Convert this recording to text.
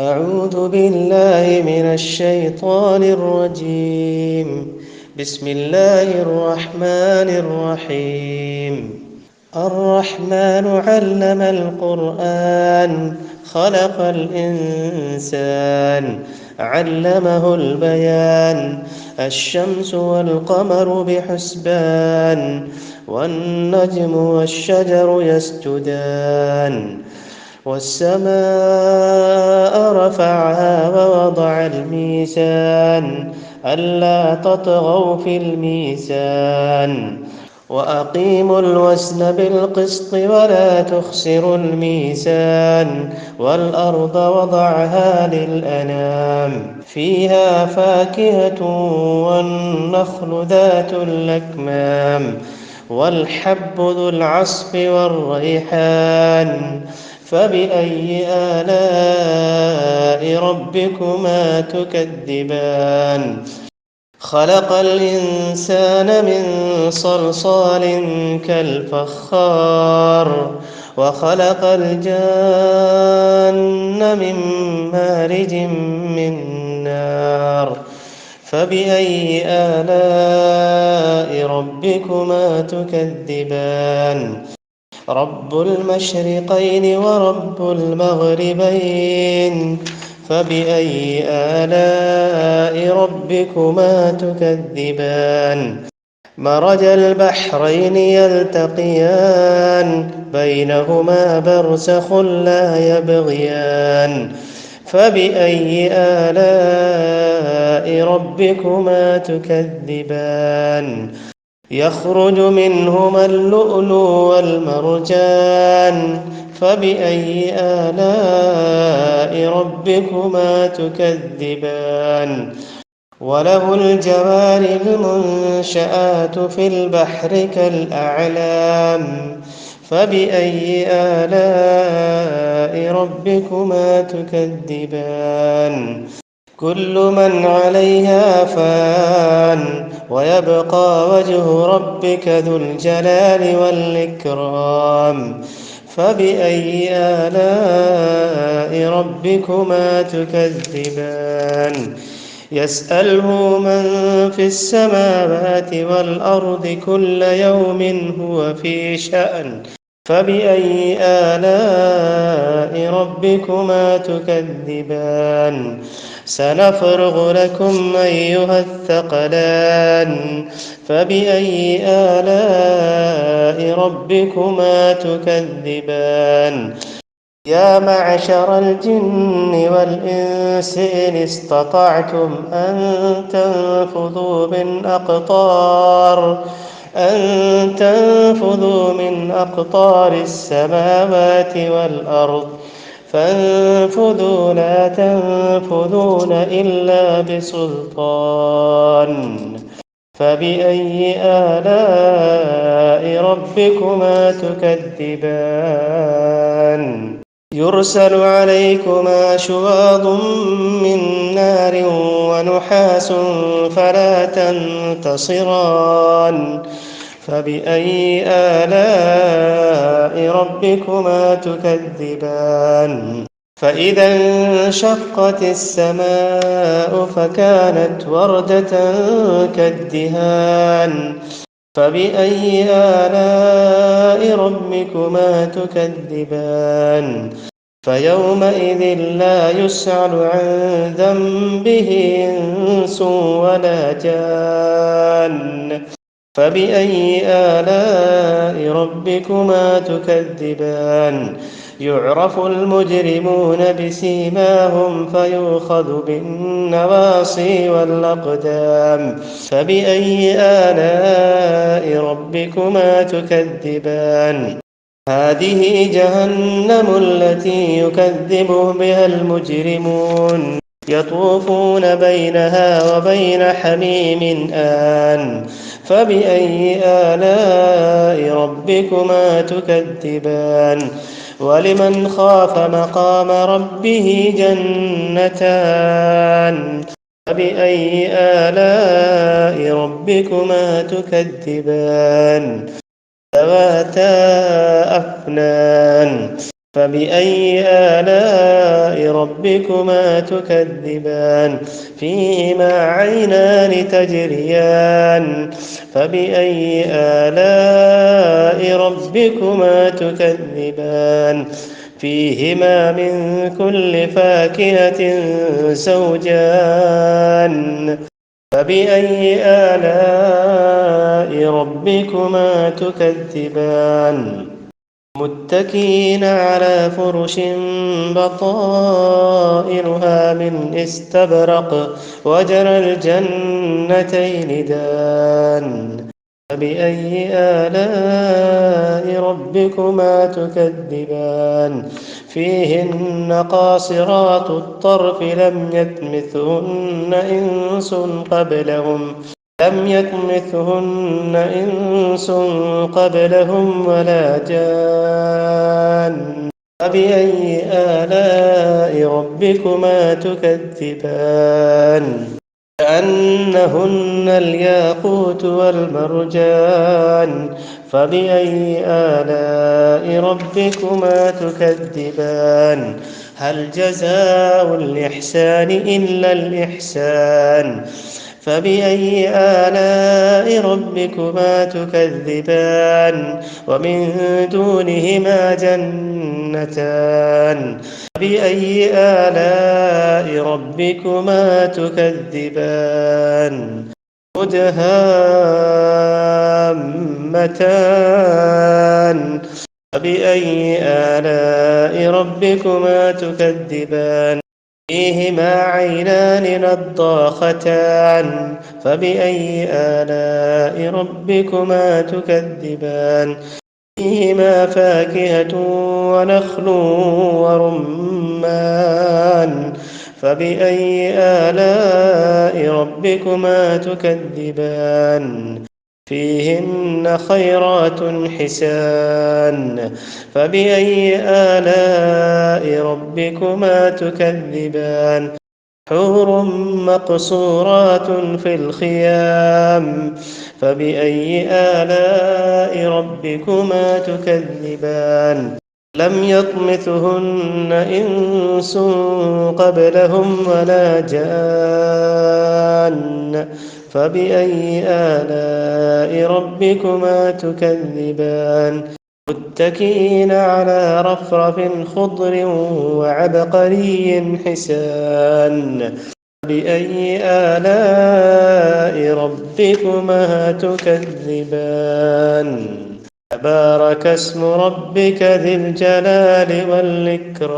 أعوذ بالله من الشيطان الرجيم. بسم الله الرحمن الرحيم. الرحمن علم القرآن خلق الإنسان علمه البيان. الشمس والقمر بحسبان والنجم والشجر يسجدان والسماء رفعها ووضع الميزان ألا تطغوا في الميزان وأقيموا الوزن بالقسط ولا تخسروا الميزان والأرض وضعها للأنام فيها فاكهة والنخل ذات الأكمام والحب ذو العصف والريحان فبأي آلاء ربكما تكذبان خلق الإنسان من صلصال كالفخار وخلق الجان من مارج من نار فبأي آلاء ربكما تكذبان رب المشرقين ورب المغربين فبأي آلاء ربكما تكذبان مرج البحرين يلتقيان بينهما برزخ لا يبغيان فبأي آلاء ربكما تكذبان يخرج منهما اللؤلؤ والمرجان فبأي آلاء ربكما تكذبان وله الجوار المنشآت في البحر كالأعلام فبأي آلاء ربكما تكذبان كل من عليها فان ويبقى وجه ربك ذو الجلال والإكرام فبأي آلاء ربكما تكذبان يسأله من في السماوات والأرض كل يوم هو في شأن فبأي آلاء ربكما تكذبان سنفرغ لكم أيها الثقلان فبأي آلاء ربكما تكذبان يا معشر الجن والإنس إن استطعتم أن تنفذوا من أقطار السماوات والأرض فانفذوا لا تنفذون إلا بسلطان فبأي آلاء ربكما تكذبان يرسل عليكما شواظ من نار ونحاس فلا تنتصران فبأي آلاء ربكما تكذبان فإذا انشقت السماء فكانت وردة كالدهان فبأي آلاء ربكما تكذبان فيومئذ لا يسأل عن ذنبه إنس ولا جان فبأي آلاء ربكما تكذبان يعرف المجرمون بسيماهم فيؤخذ بالنواصي والأقدام فبأي آلاء ربكما تكذبان هذه جهنم التي يكذب بها المجرمون يطوفون بينها وبين حميم آن فبأي آلاء ربكما تكذبان ولمن خاف مقام ربه جنتان فبأي آلاء ربكما تكذبان ذواتا أفنان فبأي آلاء ربكما تكذبان فيهما عينان تجريان فبأي آلاء ربكما تكذبان فيهما من كل فاكهة زوجان فبأي آلاء ربكما تكذبان متكئين على فرش بطائنها من استبرق وجنى الجنتين دان فبأي آلاء ربكما تكذبان فيهن قاصرات الطرف لم يطمثهن إنس قبلهم ولا جان فبأي آلاء ربكما تكذبان كأنهن الياقوت والمرجان فبأي آلاء ربكما تكذبان هل جزاء الإحسان إلا الإحسان فبأي آلاء ربكما تكذبان ومن دونهما جنتان فبأي آلاء ربكما تكذبان مدهامتان فبأي آلاء ربكما تكذبان فيهما عينان نضاختان فبأي آلاء ربكما تكذبان فيهما فاكهة ونخل ورمان فبأي آلاء ربكما تكذبان فيهن خيرات حسان فبأي آلاء ربكما تكذبان حور مقصورات في الخيام فبأي آلاء ربكما تكذبان لم يطمثهن إنس قبلهم ولا جان فبأي آلاء ربكما تكذبان متكئين على رفرف خضر وعبقري حسان فبأي آلاء ربكما تكذبان تبارك اسم ربك ذي الجلال والإكرام